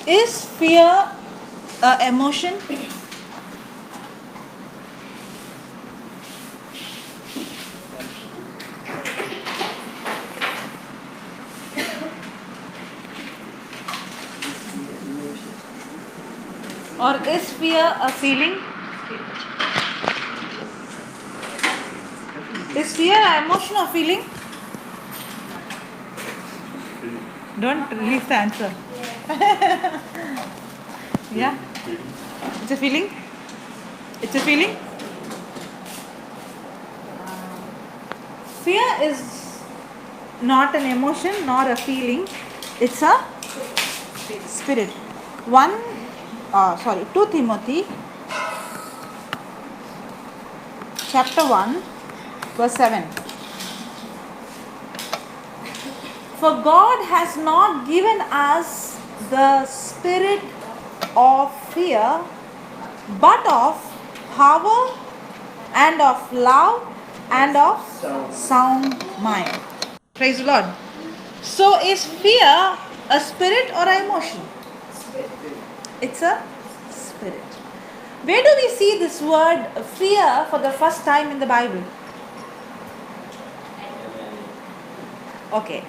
Is fear a emotion? Or is fear a feeling? Is fear an emotion or feeling? Don't release the answer. Yeah? It's a feeling? It's a feeling? Fear is not an emotion nor a feeling. It's a spirit. 2 Timothy chapter 1 verse 7. For God has not given us the spirit of fear, but of power and of love and of sound mind. Praise the Lord. So is fear a spirit or an emotion? It's a spirit. Where do we see this word fear for the first time in the Bible? Okay.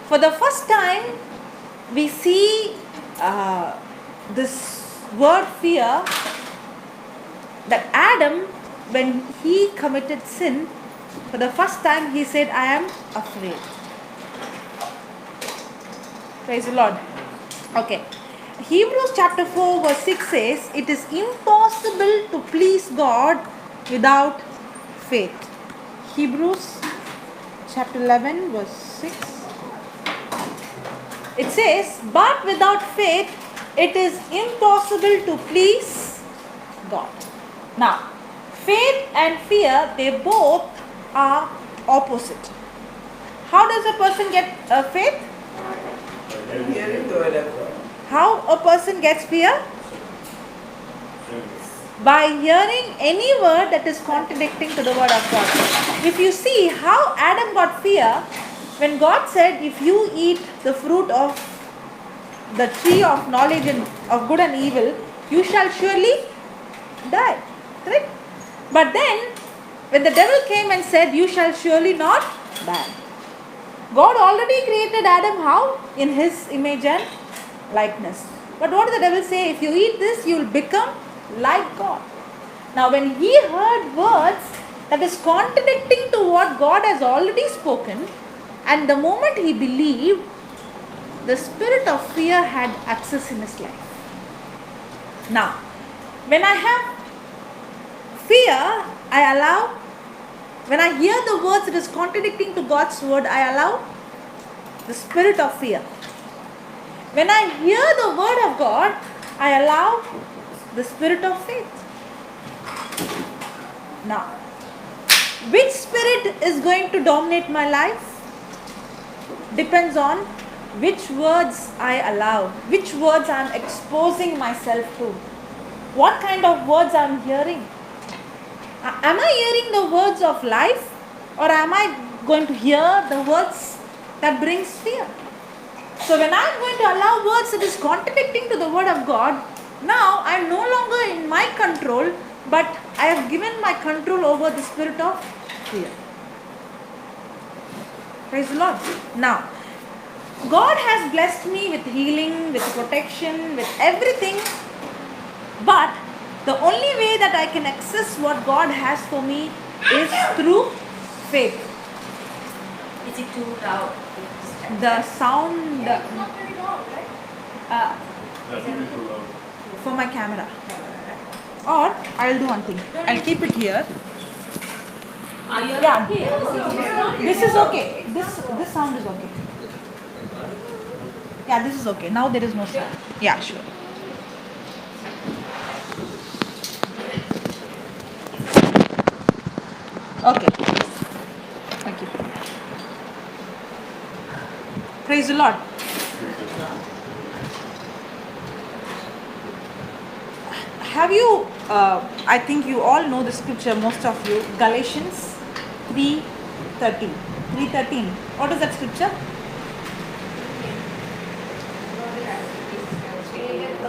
For the first time, we see this word fear, that Adam, when he committed sin, for the first time he said, I am afraid. Praise the Lord. Okay. Hebrews chapter 4 verse 6 says, it is impossible to please God without faith. Hebrews chapter 11 verse 6. It says, but without faith, it is impossible to please God. Now, faith and fear, they both are opposite. How does a person get faith? Hearing the word of God. How a person gets fear? By hearing any word that is contradicting to the word of God. If you see how Adam got fear, when God said, if you eat the fruit of the tree of knowledge of good and evil, you shall surely die. Correct? But then, when the devil came and said, you shall surely not die. God already created Adam how? In his image and likeness. But what did the devil say? If you eat this, you will become like God. Now when he heard words that is contradicting to what God has already spoken, and the moment he believed, the spirit of fear had access in his life. Now, when I have fear, I allow, when I hear the words that is contradicting to God's word, I allow the spirit of fear. When I hear the word of God, I allow the spirit of faith. Now, which spirit is going to dominate my life? Depends on which words I allow, which words I am exposing myself to, what kind of words I am hearing. Am I hearing the words of life, or am I going to hear the words that brings fear? So when I am going to allow words that is contradicting to the word of God, now I am no longer in my control, but I have given my control over the spirit of fear. Praise the Lord. Now, God has blessed me with healing, with protection, with everything, but the only way that I can access what God has for me is through faith. Is it too loud? The sound It's not very loud, right? for my camera. Or I'll do one thing. I'll keep it here. Are you Yeah. okay? This is okay. This sound is okay. Yeah, this is okay. Now there is no sound. Yeah, sure. Okay. Thank you. Praise the Lord. Have you, I think you all know the scripture, most of you, Galatians 3:13. 3:13. What is that scripture?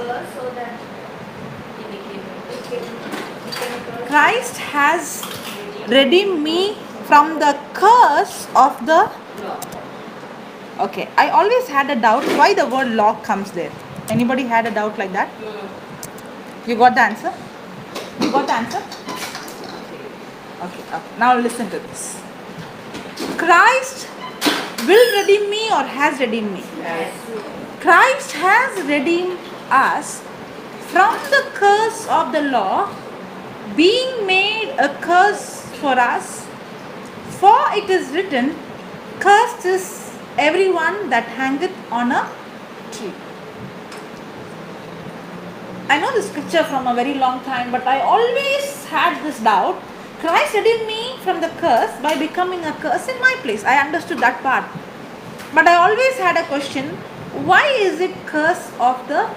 curse so that he became a curse. Christ has redeemed me from the curse of the. Law. Okay, I always had a doubt why the word law comes there. Anybody had a doubt like that? You got the answer? You got the answer? Okay, now listen to this. Christ will redeem me or has redeemed me? Yes. Christ has redeemed us from the curse of the law, being made a curse for us. For it is written, cursed is everyone that hangeth on a tree. I know the scripture from a very long time, but I always had this doubt. Christ redeemed me from the curse by becoming a curse in my place. I understood that part. But I always had a question, why is it curse of the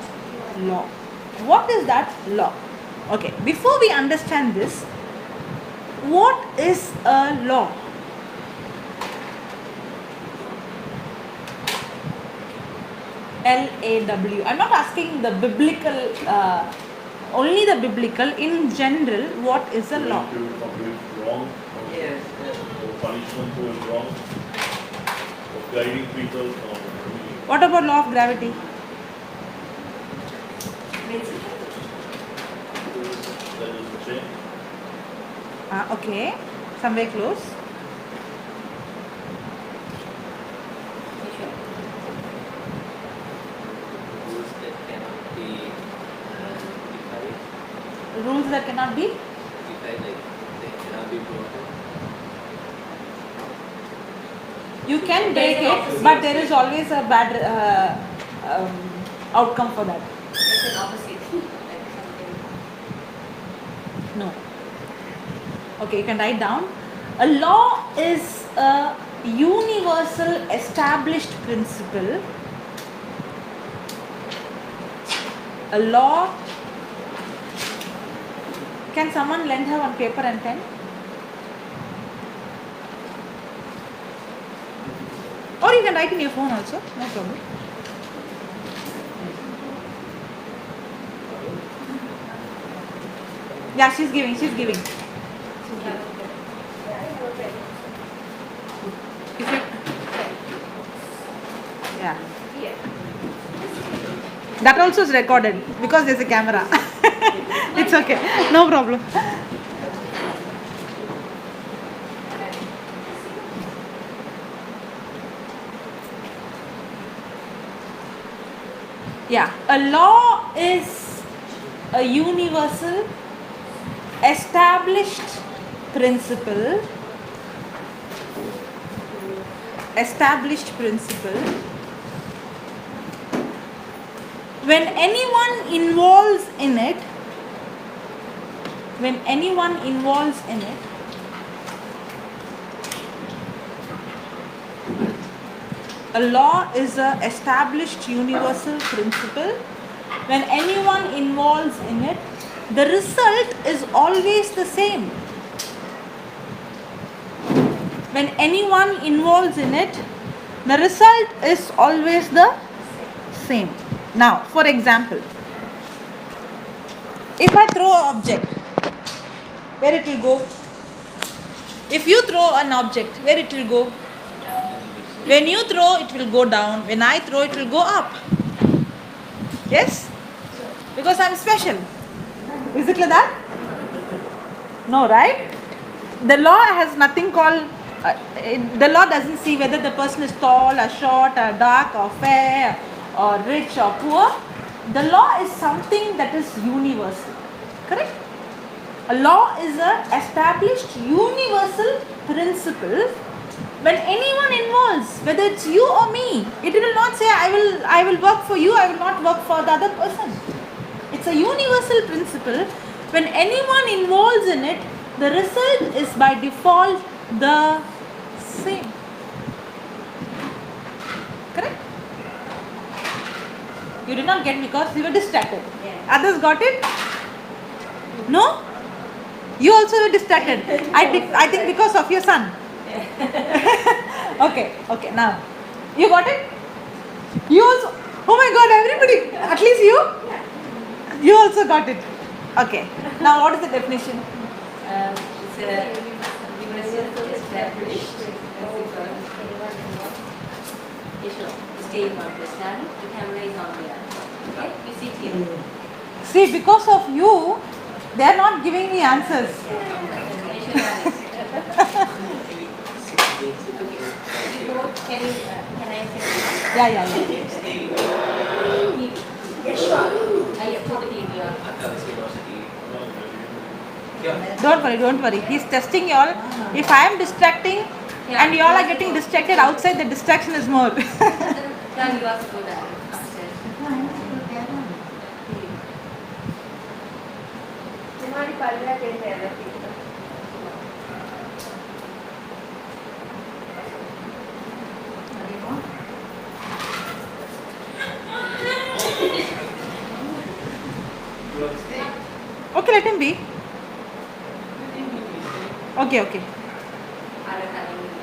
law? What is that law? Okay, before we understand this, what is a law? LAW. I'm not asking the biblical, only the biblical. In general, what is a law? To commit wrong, Yes. or punishment who is wrong, or guiding people from What about law of gravity? that is the same. Okay, somewhere close. Rules that cannot be defied, Rules that cannot be. like they cannot be broken. You can break There's an it, opposite. but there is always a bad outcome for that. It's an opposite. Like something. No. Okay, you can write down. A law is a universal established principle. A law. Can someone lend her one paper and pen? Or you can write in your phone also, no problem. Yeah, she's giving. If you, yeah. That also is recorded because there's a camera. It's okay, no problem. Yeah, a law is a universal established principle. When anyone involves in it, a law is a established universal principle. When anyone involves in it, the result is always the same. When anyone involves in it, the result is always the same. Now, for example, if I throw an object, where it will go? If you throw an object, where it will go? When you throw, it will go down. When I throw, it will go up. Yes? Because I'm special. Is it like that? No, right? The law has nothing called, the law doesn't see whether the person is tall or short or dark or fair or rich or poor. The law is something that is universal. Correct? A law is an established universal principle. When anyone involves, whether it's you or me, it will not say I will work for you, I will not work for the other person. It's a universal principle. When anyone involves in it, the result is by default the same. Correct? You did not get because you were distracted. Yeah. Others got it? No? You also were distracted. I think because of your son. Okay, now. You got it? You also. Oh my God, everybody. At least you? You also got it. Okay. Now what is the definition? It's a universal established principle. Stay in one place. Now the camera is on there. Okay, we sit here. See, because of you, they are not giving me answers. Definition one is. You go, can I say? Yeah. I put the TV on. Don't worry. He's testing y'all. If I am distracting and y'all are getting distracted outside, the distraction is more. Now you also go there upstairs. तुम्हारी पालना कैसे है? Okay, let him be. Okay.